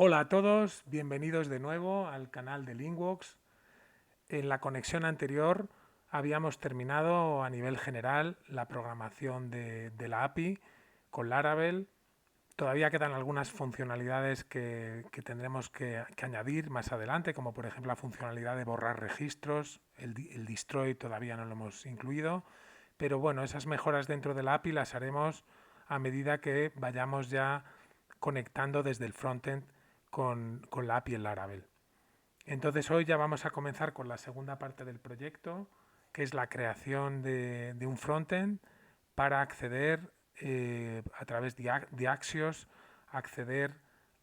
Hola a todos, bienvenidos de nuevo al canal de Linkworks. En la conexión anterior habíamos terminado a nivel general la programación de la API con Laravel. Todavía quedan algunas funcionalidades que tendremos que añadir más adelante, como por ejemplo la funcionalidad de borrar registros. El destroy todavía no lo hemos incluido, pero bueno, esas mejoras dentro de la API las haremos a medida que vayamos ya conectando desde el frontend con la API en Laravel. Entonces hoy ya vamos a comenzar con la segunda parte del proyecto, que es la creación de un frontend para acceder a través de Axios, acceder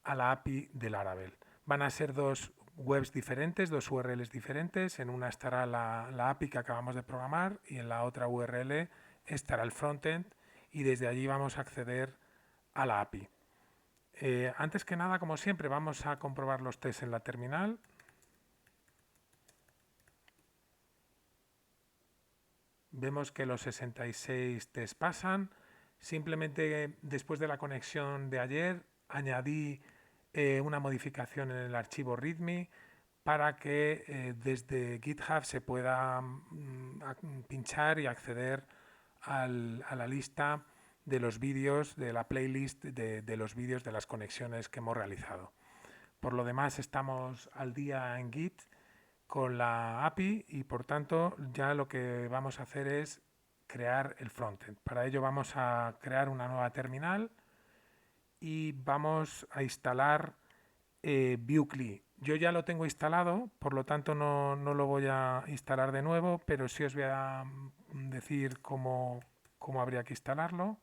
a la API de Laravel. Van a ser dos webs diferentes, dos URLs diferentes. En una estará la API que acabamos de programar y en la otra URL estará el frontend y desde allí vamos a acceder a la API. Antes que nada, como siempre, vamos a comprobar los tests en la terminal. Vemos que los 66 tests pasan. Simplemente después de la conexión de ayer añadí una modificación en el archivo README para que desde GitHub se pueda pinchar y acceder a la lista de los vídeos, de la playlist de los vídeos de las conexiones que hemos realizado. Por lo demás, estamos al día en Git con la API y por tanto ya lo que vamos a hacer es crear el frontend. Para ello vamos a crear una nueva terminal y vamos a instalar Vue.cli. Yo ya lo tengo instalado, por lo tanto no lo voy a instalar de nuevo, pero sí os voy a decir cómo habría que instalarlo.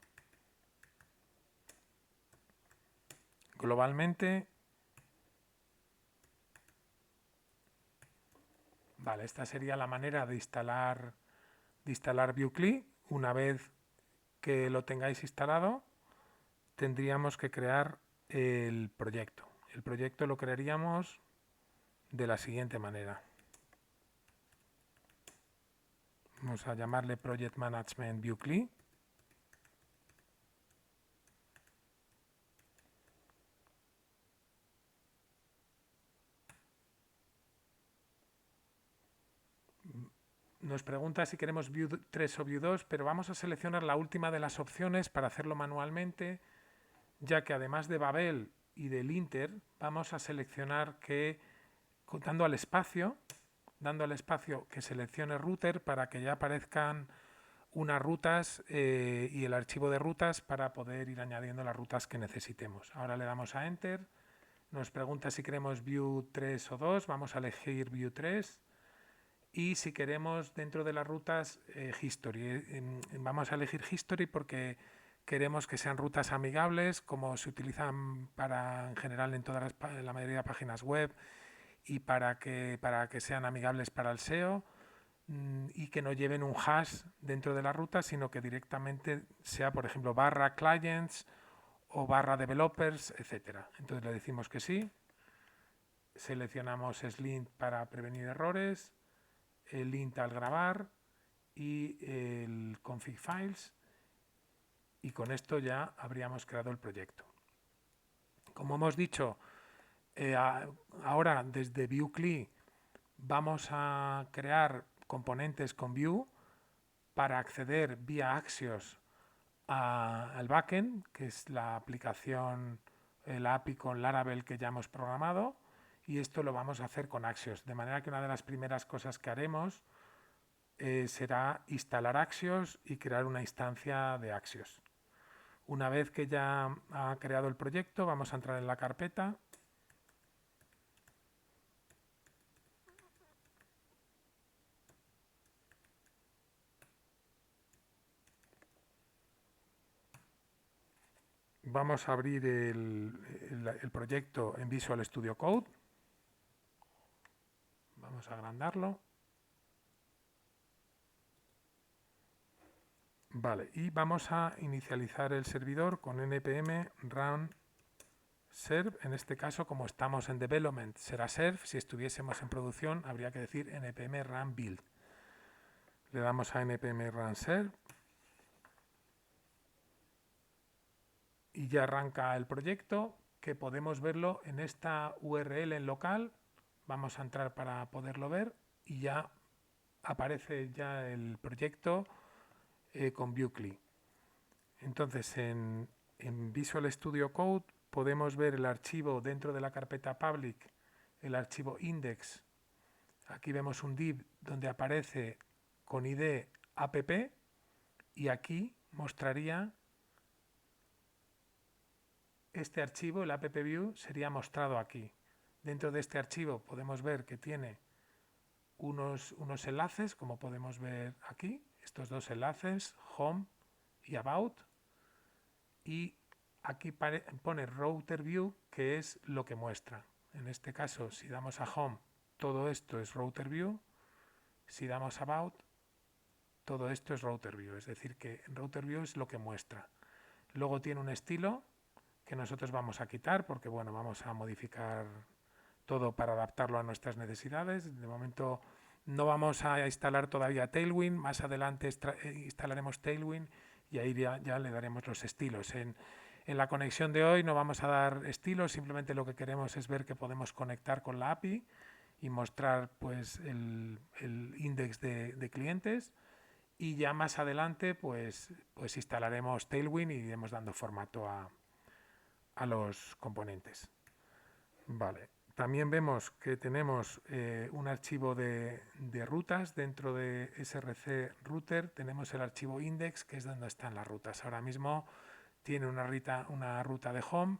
Globalmente, vale, esta sería la manera de instalar Vue.cli. Una vez que lo tengáis instalado, tendríamos que crear el proyecto. El proyecto lo crearíamos de la siguiente manera. Vamos a llamarle Project Management Vue.cli. Nos pregunta si queremos Vue 3 o Vue 2, pero vamos a seleccionar la última de las opciones para hacerlo manualmente, ya que además de Babel y del Inter, vamos a seleccionar que, dando al espacio que seleccione router para que ya aparezcan unas rutas y el archivo de rutas para poder ir añadiendo las rutas que necesitemos. Ahora le damos a Enter. Nos pregunta si queremos Vue 3 o 2. Vamos a elegir Vue 3. Y si queremos dentro de las rutas History. Vamos a elegir History porque queremos que sean rutas amigables, como se utilizan en general en la mayoría de páginas web, y para que sean amigables para el SEO y que no lleven un hash dentro de la ruta, sino que directamente sea, por ejemplo, barra clients o barra developers, etcétera. Entonces le decimos que sí, seleccionamos Slint para prevenir errores, el int al grabar y el config files, y con esto ya habríamos creado el proyecto. Como hemos dicho, ahora desde Vue.cli vamos a crear componentes con Vue para acceder vía Axios al backend, que es la aplicación, la API con Laravel que ya hemos programado, y esto lo vamos a hacer con Axios. De manera que una de las primeras cosas que haremos será instalar Axios y crear una instancia de Axios. Una vez que ya ha creado el proyecto, vamos a entrar en la carpeta. Vamos a abrir el proyecto en Visual Studio Code. Vamos a agrandarlo. Vale, y vamos a inicializar el servidor con npm run serve. En este caso, como estamos en development, será serve. Si estuviésemos en producción, habría que decir npm run build. Le damos a npm run serve y ya arranca el proyecto. que podemos verlo en esta URL en local. Vamos a entrar para poderlo ver y ya aparece ya el proyecto con Vue.cli. Entonces en Visual Studio Code podemos ver el archivo dentro de la carpeta public, el archivo index. Aquí vemos un div donde aparece con ID app y aquí mostraría este archivo, el app-view, sería mostrado aquí. Dentro de este archivo podemos ver que tiene unos enlaces, como podemos ver aquí, estos dos enlaces, home y about, y aquí pone router view, que es lo que muestra. En este caso, si damos a home, todo esto es router view. Si damos about, todo esto es router view, es decir que router view es lo que muestra. Luego tiene un estilo que nosotros vamos a quitar porque bueno, vamos a modificar todo para adaptarlo a nuestras necesidades. De momento no vamos a instalar todavía Tailwind, más adelante instalaremos Tailwind y ahí ya le daremos los estilos. En la conexión de hoy no vamos a dar estilos, simplemente lo que queremos es ver que podemos conectar con la API y mostrar pues el index de clientes, y ya más adelante pues instalaremos Tailwind y iremos dando formato a los componentes. Vale. También vemos que tenemos un archivo de rutas dentro de src router. Tenemos el archivo index, que es donde están las rutas. Ahora mismo tiene una ruta de home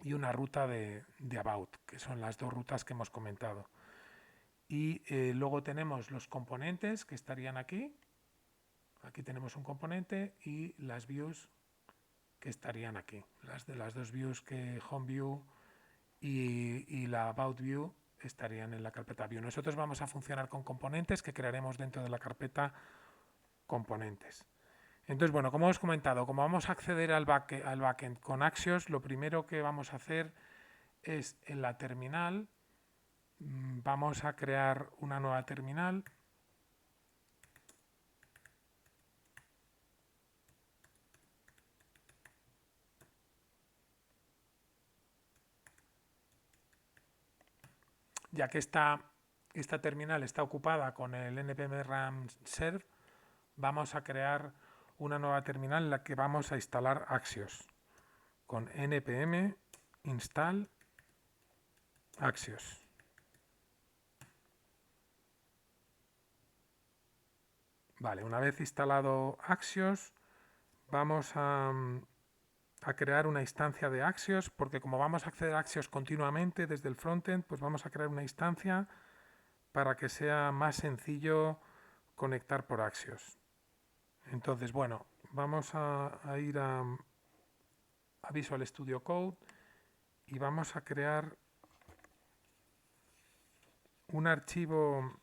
y una ruta de about, que son las dos rutas que hemos comentado. Y luego tenemos los componentes que estarían aquí. Aquí tenemos un componente y las views que estarían aquí. Las dos views, que home view y la about view, estarían en la carpeta view. Nosotros vamos a funcionar con componentes que crearemos dentro de la carpeta componentes. Entonces, bueno, como os he comentado, como vamos a acceder al backend con Axios, lo primero que vamos a hacer es en la terminal, vamos a crear una nueva terminal. Ya que esta terminal está ocupada con el npm RAM serve, vamos a crear una nueva terminal en la que vamos a instalar Axios con npm install Axios. Vale, una vez instalado Axios, vamos a crear una instancia de Axios, porque como vamos a acceder a Axios continuamente desde el frontend, pues vamos a crear una instancia para que sea más sencillo conectar por Axios. Entonces, bueno, vamos a ir a Visual Studio Code y vamos a crear un archivo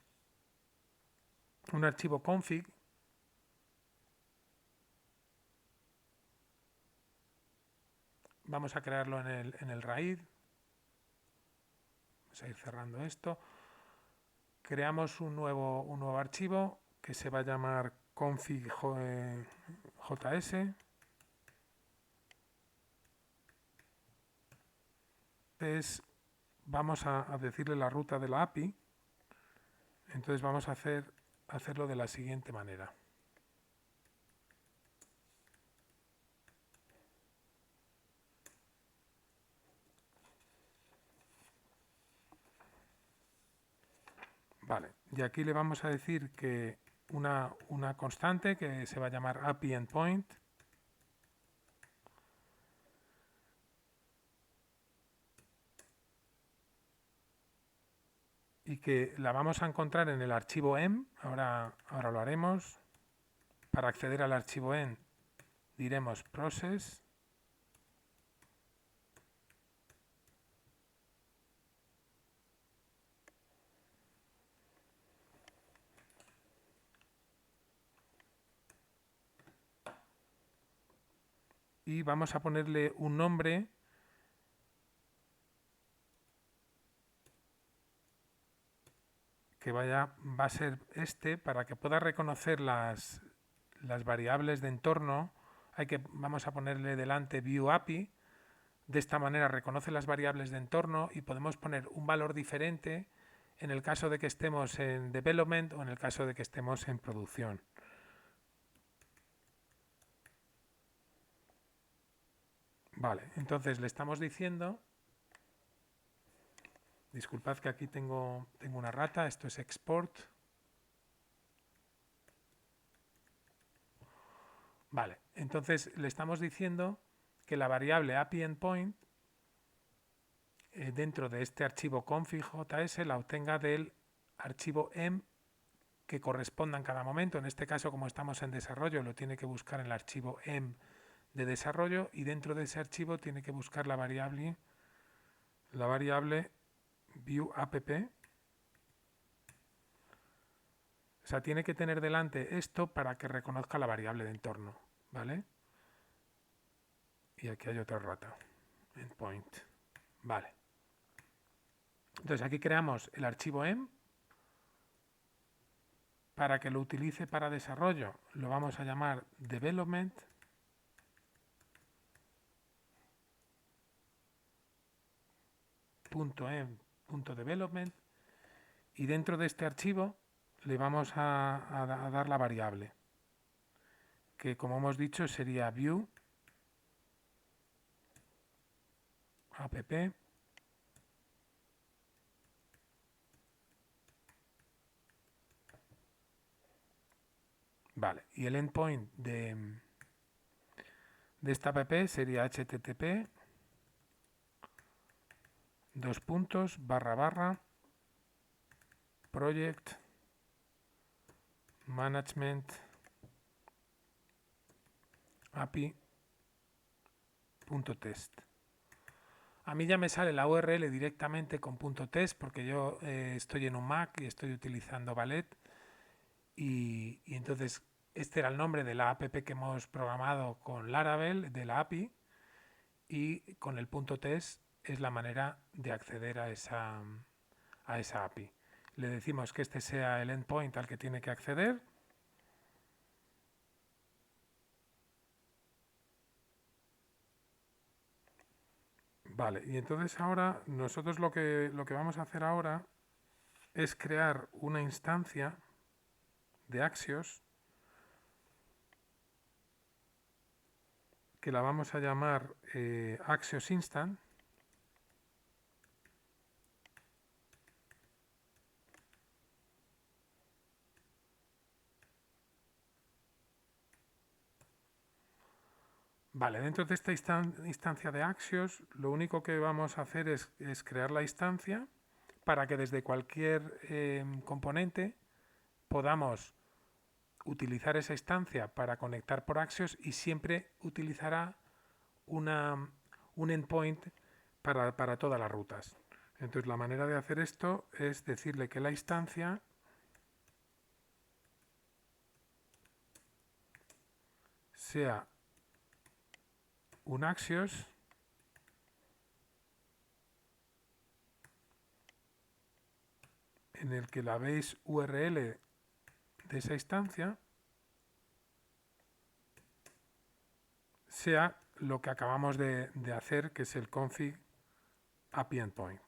config vamos a crearlo en el raíz. Vamos a ir cerrando esto. Creamos un nuevo archivo que se va a llamar config.js. Entonces vamos a decirle la ruta de la API. Entonces vamos a hacerlo de la siguiente manera. Vale, y aquí le vamos a decir que una constante que se va a llamar API endpoint. Y que la vamos a encontrar en el archivo env. Ahora lo haremos. Para acceder al archivo env diremos process y vamos a ponerle un nombre que va a ser este, para que pueda reconocer las variables de entorno. Vamos a ponerle delante view API, De esta manera reconoce las variables de entorno y podemos poner un valor diferente en el caso de que estemos en development o en el caso de que estemos en producción. Vale, entonces le estamos diciendo, disculpad que aquí tengo una rata, esto es export. Vale, entonces le estamos diciendo que la variable API Endpoint dentro de este archivo config.js la obtenga del archivo em que corresponda en cada momento. En este caso, como estamos en desarrollo, lo tiene que buscar en el archivo em de desarrollo y dentro de ese archivo tiene que buscar la variable viewApp. O sea, tiene que tener delante esto para que reconozca la variable de entorno, ¿vale? Y aquí hay otra rata, endpoint. Vale. Entonces aquí creamos el archivo em. Para que lo utilice para desarrollo, lo vamos a llamar development. .em.development y dentro de este archivo le vamos a dar la variable que, como hemos dicho, sería view app. Vale, y el endpoint de esta app sería http project management api.test. A mí ya me sale la URL directamente con .test porque yo estoy en un Mac y estoy utilizando Valet y entonces este era el nombre de la app que hemos programado con Laravel de la API y con el .test es la manera de acceder a esa API. Le decimos que este sea el endpoint al que tiene que acceder. Vale, y entonces ahora nosotros lo que vamos a hacer ahora es crear una instancia de Axios que la vamos a llamar Axios Instant. Vale, dentro de esta instancia de Axios, lo único que vamos a hacer es crear la instancia para que desde cualquier componente podamos utilizar esa instancia para conectar por Axios y siempre utilizará un endpoint para todas las rutas. Entonces la manera de hacer esto es decirle que la instancia sea un Axios en el que la base URL de esa instancia sea lo que acabamos de hacer, que es el config API endpoint.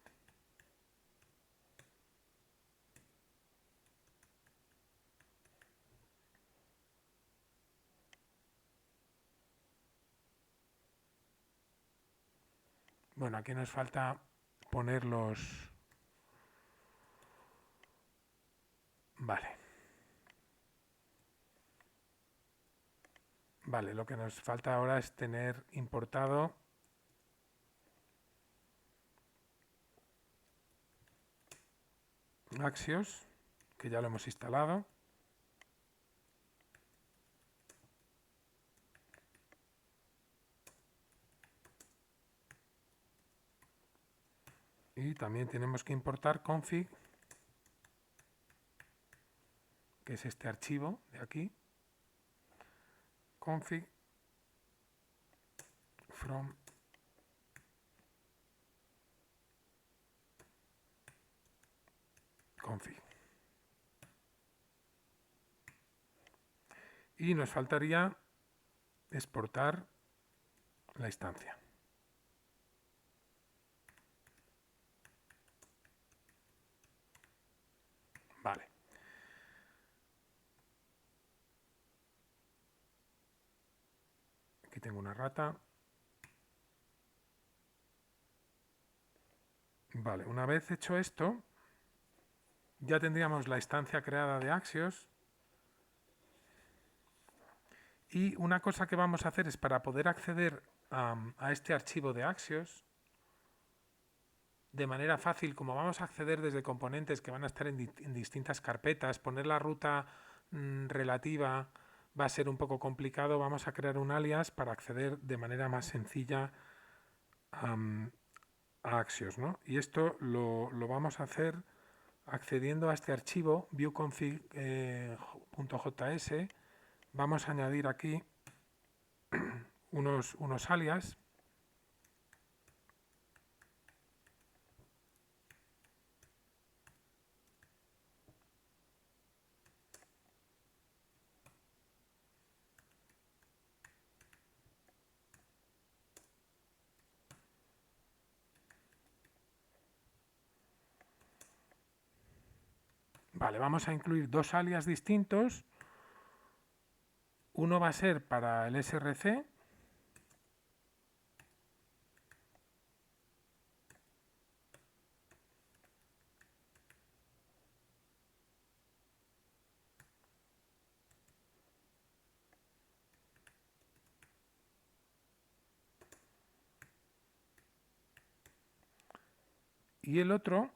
Bueno, aquí nos falta poner los... Vale. Vale, lo que nos falta ahora es tener importado Axios, que ya lo hemos instalado. Y también tenemos que importar config, que es este archivo de aquí. Config from config. Y nos faltaría exportar la instancia. Vale. Aquí tengo una rata. Vale, una vez hecho esto, ya tendríamos la instancia creada de Axios. Y una cosa que vamos a hacer es para poder acceder a este archivo de Axios, de manera fácil, como vamos a acceder desde componentes que van a estar en distintas carpetas, poner la ruta relativa va a ser un poco complicado, vamos a crear un alias para acceder de manera más sencilla a Axios, ¿no? Y esto lo vamos a hacer accediendo a este archivo viewconfig.js. Vamos a añadir aquí unos alias. Vale, vamos a incluir dos alias distintos. Uno va a ser para el src y el otro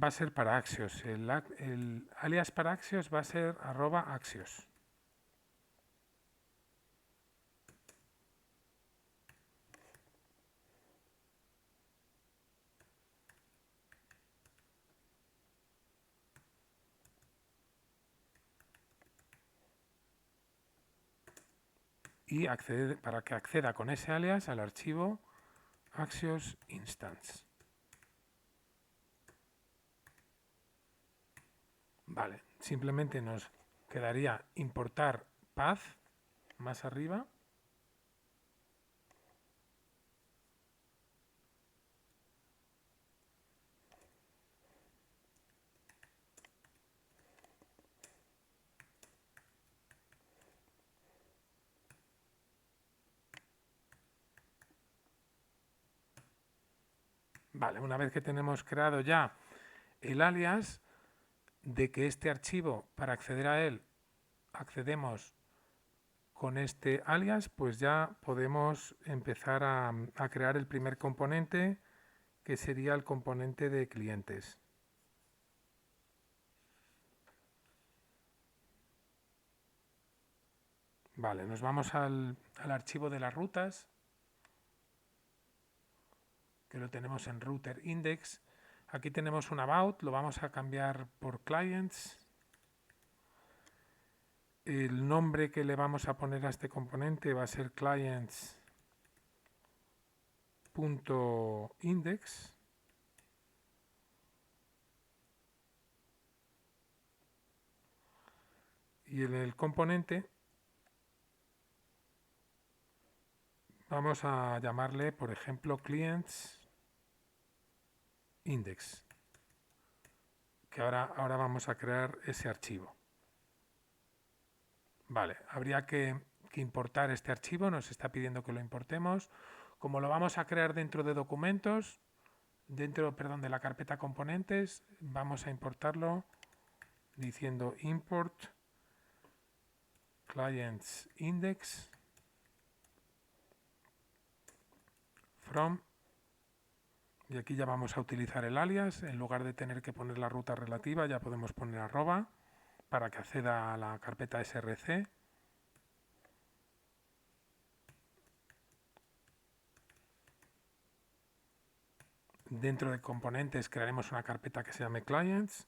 va a ser para Axios. El alias para Axios va a ser @Axios. Y para que acceda con ese alias al archivo Axios Instance. Vale, simplemente nos quedaría importar path más arriba. Vale, una vez que tenemos creado ya el alias de que este archivo, para acceder a él, accedemos con este alias, pues ya podemos empezar a crear el primer componente, que sería el componente de clientes. Vale, nos vamos al archivo de las rutas, que lo tenemos en router index. Aquí tenemos un about, lo vamos a cambiar por clients. El nombre que le vamos a poner a este componente va a ser clients.index. Y en el componente vamos a llamarle, por ejemplo, clients index, que ahora vamos a crear ese archivo. Vale, habría que importar este archivo, nos está pidiendo que lo importemos. Como lo vamos a crear dentro de documentos, perdón, de la carpeta componentes, vamos a importarlo diciendo import clients index from, y aquí ya vamos a utilizar el alias. En lugar de tener que poner la ruta relativa, ya podemos poner arroba para que acceda a la carpeta src. Dentro de componentes crearemos una carpeta que se llame clients,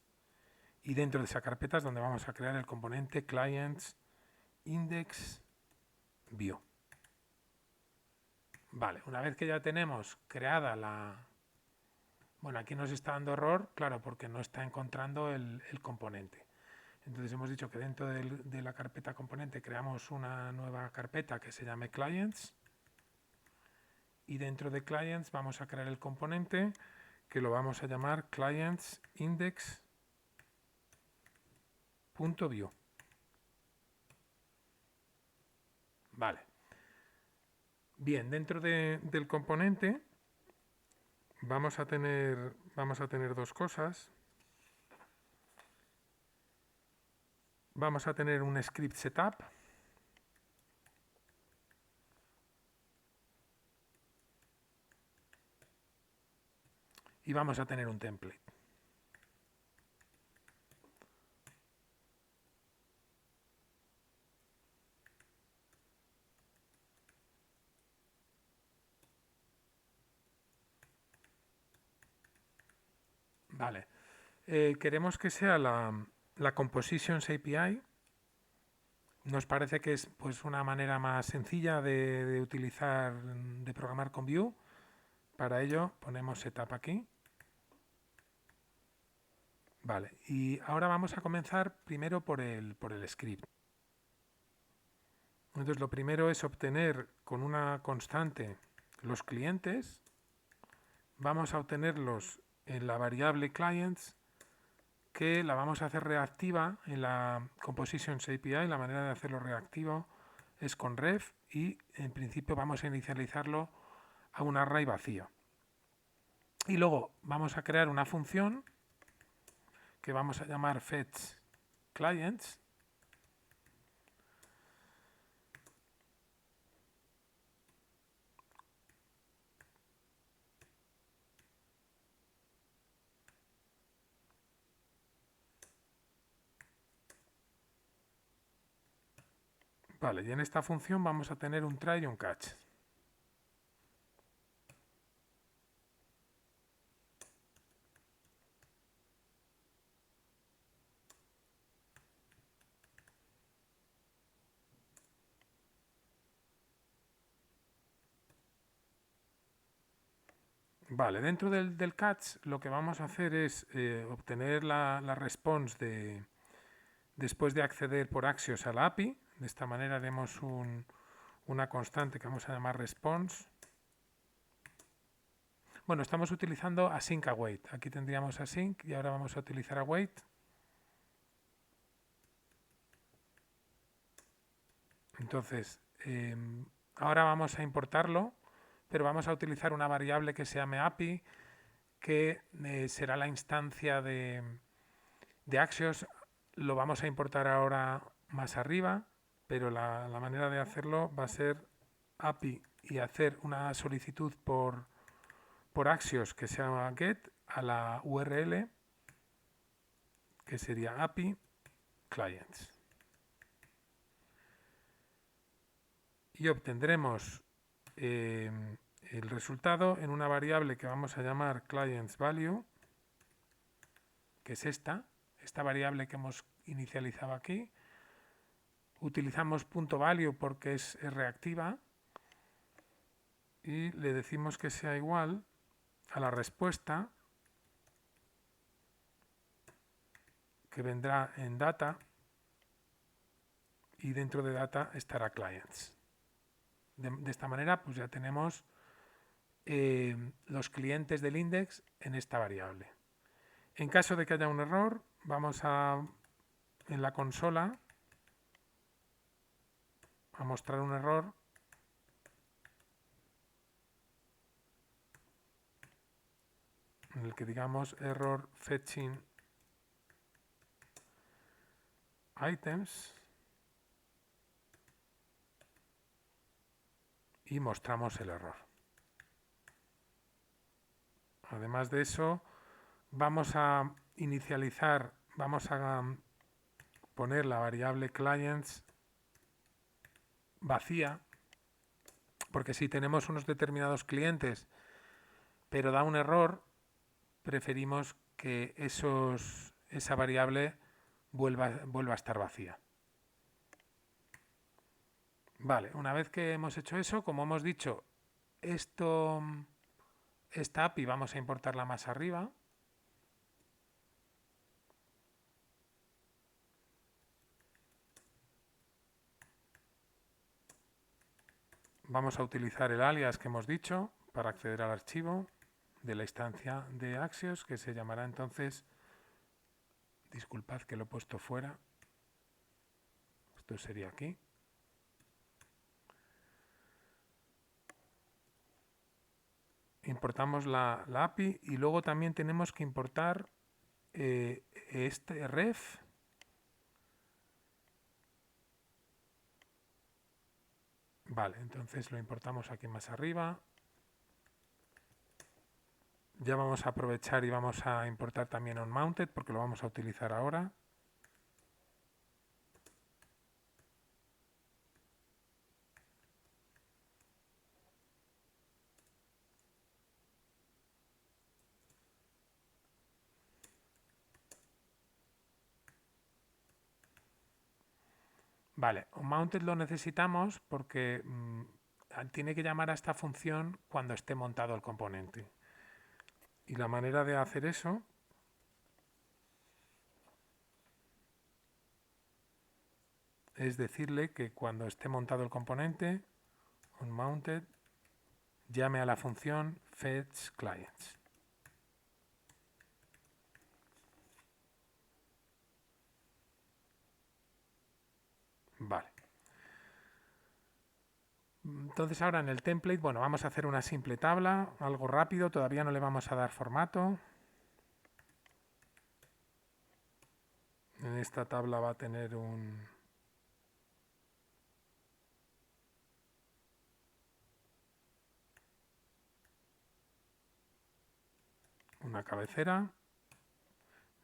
y dentro de esa carpeta es donde vamos a crear el componente clients index view. Vale, una vez que ya tenemos creada la... Bueno, aquí nos está dando error, claro, porque no está encontrando el componente. Entonces hemos dicho que dentro de la carpeta componente creamos una nueva carpeta que se llame clients, y dentro de clients vamos a crear el componente que lo vamos a llamar clientsindex.view. Vale. Bien, dentro del componente vamos a tener dos cosas. Vamos a tener un script setup. Y vamos a tener un template. Vale. Queremos que sea la Compositions API. Nos parece que es pues una manera más sencilla de utilizar, de programar con Vue. Para ello ponemos setup aquí. Vale, y ahora vamos a comenzar primero por el script. Entonces lo primero es obtener con una constante los clientes. Vamos a obtenerlos en la variable clients, que la vamos a hacer reactiva en la Compositions API. La manera de hacerlo reactivo es con ref y en principio vamos a inicializarlo a un array vacío. Y luego vamos a crear una función que vamos a llamar fetch clients. Vale, y en esta función vamos a tener un try y un catch. Vale, dentro del catch lo que vamos a hacer es obtener la response después de acceder por Axios a la API. De esta manera haremos una constante que vamos a llamar response. Bueno, estamos utilizando async await. Aquí tendríamos async y ahora vamos a utilizar await. Entonces, ahora vamos a importarlo, pero vamos a utilizar una variable que se llame API, que será la instancia de Axios. Lo vamos a importar ahora más arriba, pero la manera de hacerlo va a ser API y hacer una solicitud por Axios que se llama get a la URL, que sería API clients. Y obtendremos el resultado en una variable que vamos a llamar clients value, que es esta variable que hemos inicializado aquí. Utilizamos .value porque es reactiva y le decimos que sea igual a la respuesta que vendrá en data, y dentro de data estará clients. De esta manera pues ya tenemos los clientes del index en esta variable. En caso de que haya un error, vamos en la consola a mostrar un error en el que digamos error fetching items y mostramos el error. Además de eso, vamos a inicializar, vamos a poner la variable clients vacía, porque si tenemos unos determinados clientes pero da un error, preferimos que esa variable vuelva a estar vacía. Vale, una vez que hemos hecho eso, como hemos dicho, esta API vamos a importarla más arriba. Vamos a utilizar el alias que hemos dicho para acceder al archivo de la instancia de Axios, que se llamará entonces, disculpad que lo he puesto fuera, esto sería aquí. Importamos la API y luego también tenemos que importar este ref. Vale, entonces lo importamos aquí más arriba. Ya vamos a aprovechar y vamos a importar también onMounted porque lo vamos a utilizar ahora. Vale, onMounted lo necesitamos porque tiene que llamar a esta función cuando esté montado el componente. Y la manera de hacer eso es decirle que cuando esté montado el componente, onMounted llame a la función fetchClients. Vale. Entonces ahora en el template, bueno, vamos a hacer una simple tabla, algo rápido, todavía no le vamos a dar formato. En esta tabla va a tener una cabecera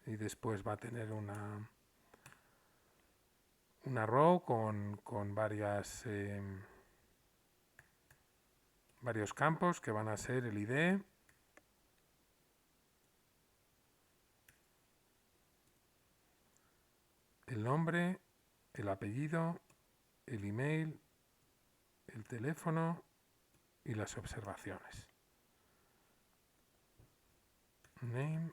y después va a tener una row con varios campos que van a ser el ID, el nombre, el apellido, el email, el teléfono y las observaciones. Name,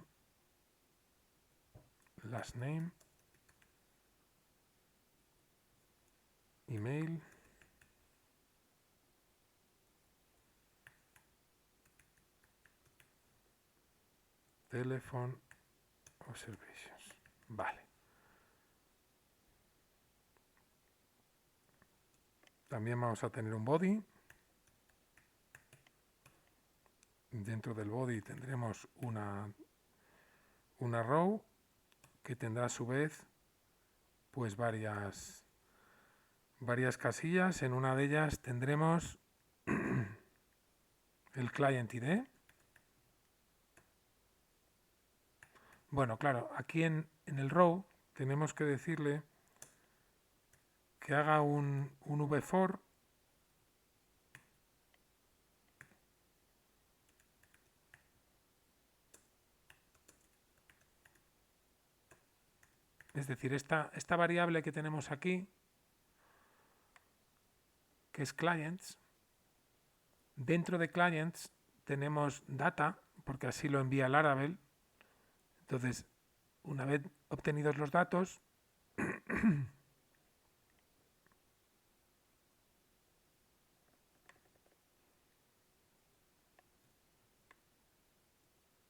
last name, email, telephone, observations. Vale. También vamos a tener un body. Dentro del body tendremos una row que tendrá a su vez pues varias casillas. En una de ellas tendremos el client ID. Bueno, claro, aquí en el row tenemos que decirle que haga un v-for es decir, esta variable que tenemos aquí, que es clients, dentro de clients tenemos data, porque así lo envía Laravel. Entonces, una vez obtenidos los datos,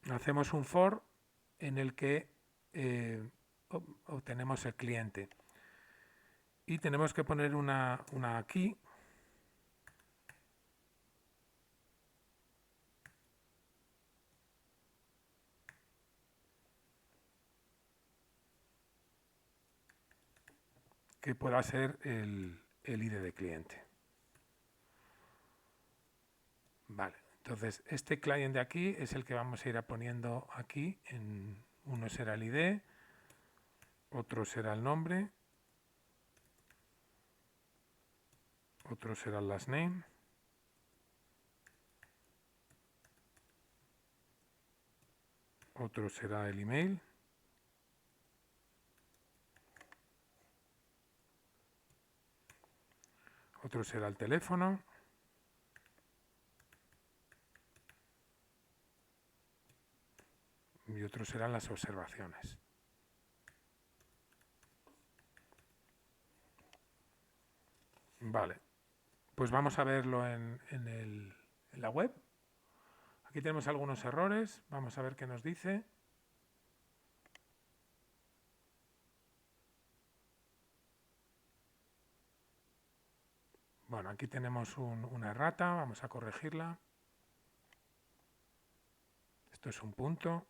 hacemos un for en el que obtenemos el cliente. Y tenemos que poner una key que pueda ser el ID de cliente. Vale, entonces este client de aquí es el que vamos a ir poniendo aquí. Uno será el ID, otro será el nombre, otro será el last name, otro será el email, otro será el teléfono, y otro serán las observaciones. Vale, pues vamos a verlo en la web. Aquí tenemos algunos errores, vamos a ver qué nos dice. Bueno, aquí tenemos una errata, vamos a corregirla. Esto es un punto.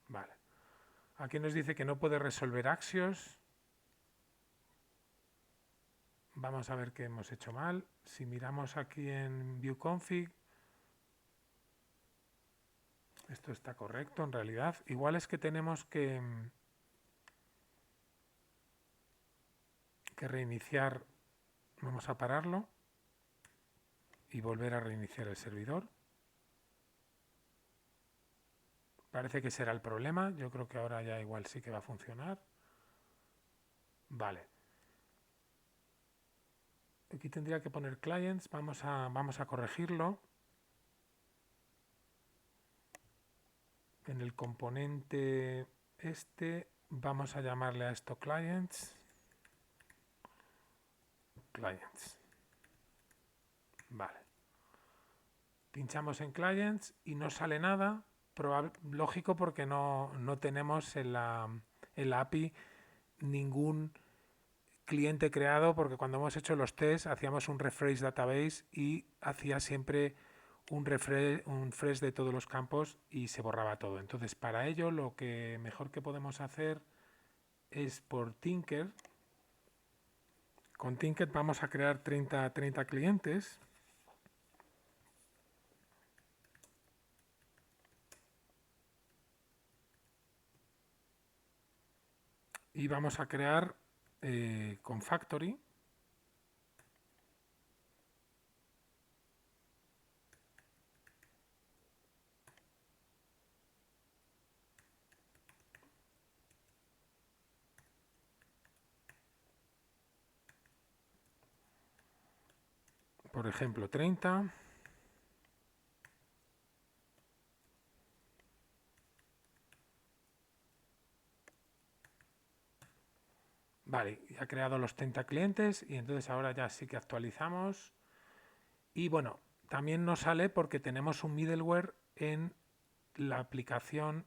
Vale. Aquí nos dice que no puede resolver Axios. Vamos a ver qué hemos hecho mal. Si miramos aquí en View Config, esto está correcto en realidad. Igual es que tenemos que reiniciar. Vamos a pararlo y volver a reiniciar el servidor. Parece que será el problema. Yo creo que ahora ya igual sí que va a funcionar. Vale. Aquí tendría que poner clients. Vamos a corregirlo. En el componente este vamos a llamarle a esto clients. Clients. Vale. Pinchamos en clients y no sale nada. Lógico, porque no tenemos en la API ningún cliente creado, porque cuando hemos hecho los tests hacíamos un refresh database y hacía siempre un refresh de todos los campos y se borraba todo. Entonces, para ello lo que mejor que podemos hacer es por Tinker. Con Tinker vamos a crear 30 clientes. Y vamos a crear con Factory. Por ejemplo, 30. Vale, ya ha creado los 30 clientes y entonces ahora ya sí que actualizamos. Y bueno, también nos sale porque tenemos un middleware en la aplicación,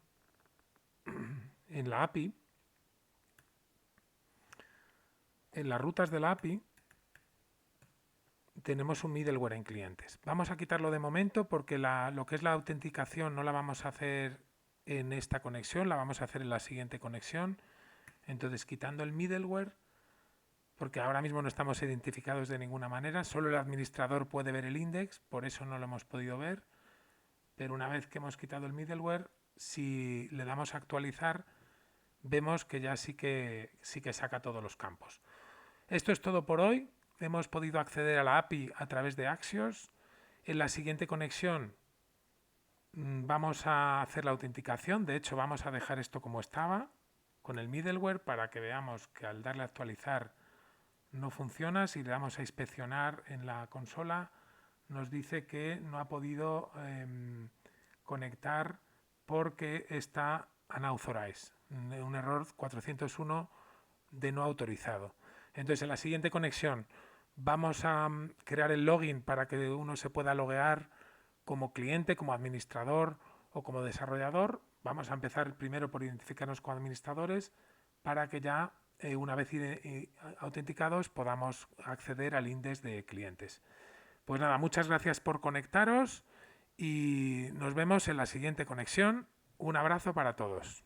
en la API. En las rutas de la API tenemos un middleware en clientes. Vamos a quitarlo de momento porque lo que es la autenticación no la vamos a hacer en esta conexión, la vamos a hacer en la siguiente conexión. Entonces, quitando el middleware, porque ahora mismo no estamos identificados de ninguna manera, solo el administrador puede ver el index, por eso no lo hemos podido ver. Pero una vez que hemos quitado el middleware, si le damos a actualizar, vemos que ya sí que saca todos los campos. Esto es todo por hoy. Hemos podido acceder a la API a través de Axios. En la siguiente conexión vamos a hacer la autenticación. De hecho, vamos a dejar esto como estaba con el middleware para que veamos que al darle a actualizar no funciona. Si le damos a inspeccionar en la consola, nos dice que no ha podido conectar porque está unauthorized, un error 401 de no autorizado. Entonces, en la siguiente conexión vamos a crear el login para que uno se pueda loguear como cliente, como administrador o como desarrollador. Vamos a empezar primero por identificarnos como administradores para que ya una vez autenticados podamos acceder al index de clientes. Pues nada, muchas gracias por conectaros y nos vemos en la siguiente conexión. Un abrazo para todos.